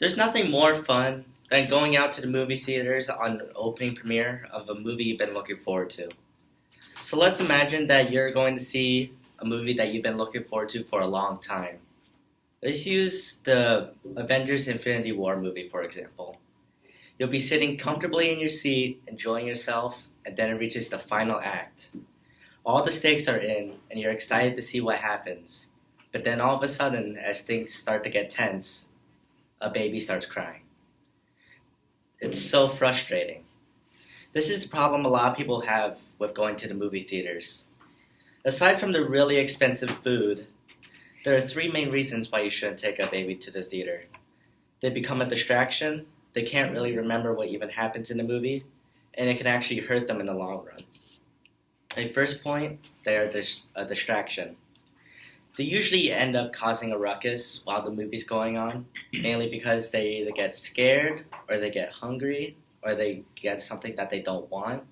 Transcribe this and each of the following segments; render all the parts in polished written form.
There's nothing more fun than going out to the movie theaters on an opening premiere of a movie you've been looking forward to. So let's imagine that you're going to see a movie that you've been looking forward to for a long time. Let's use the Avengers Infinity War movie, for example. You'll be sitting comfortably in your seat, enjoying yourself, and then it reaches the final act. All the stakes are in, and you're excited to see what happens. But then all of a sudden, as things start to get tense, a baby starts crying. It's so frustrating. This is the problem a lot of people have with going to the movie theaters. Aside from the really expensive food, there are three main reasons why you shouldn't take a baby to the theater. They become a distraction, they can't really remember what even happens in the movie, and it can actually hurt them in the long run. A first point, they are a distraction. They usually end up causing a ruckus while the movie's going on, mainly because they either get scared, or they get hungry, or they get something that they don't want.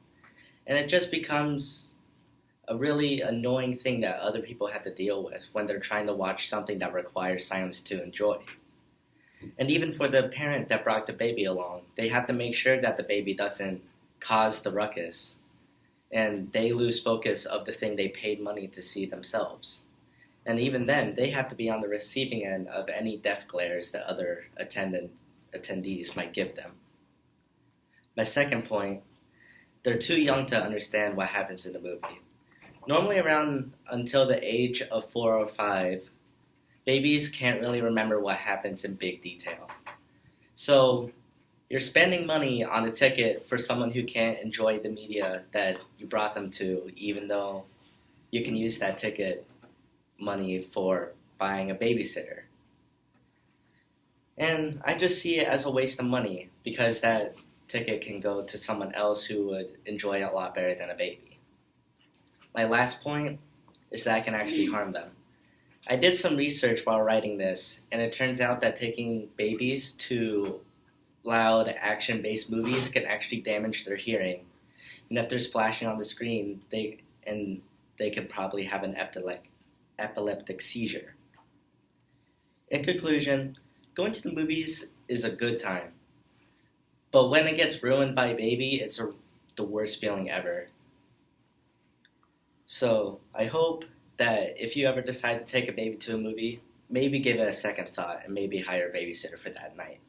And it just becomes a really annoying thing that other people have to deal with when they're trying to watch something that requires silence to enjoy. And even for the parent that brought the baby along, they have to make sure that the baby doesn't cause the ruckus, and they lose focus of the thing they paid money to see themselves. And even then, they have to be on the receiving end of any death glares that other attendees might give them. My second point, they're too young to understand what happens in the movie. Normally around until the age of 4 or 5, babies can't really remember what happens in big detail. So you're spending money on a ticket for someone who can't enjoy the media that you brought them to, even though you can use that ticket money for buying a babysitter. And I just see it as a waste of money because that ticket can go to someone else who would enjoy it a lot better than a baby. My last point is that it can actually harm them. I did some research while writing this, and it turns out that taking babies to loud, action-based movies can actually damage their hearing. And if there's flashing on the screen, they could probably have an epileptic seizure. In conclusion, going to the movies is a good time. But when it gets ruined by a baby, it's the worst feeling ever. So I hope that if you ever decide to take a baby to a movie, maybe give it a second thought and maybe hire a babysitter for that night.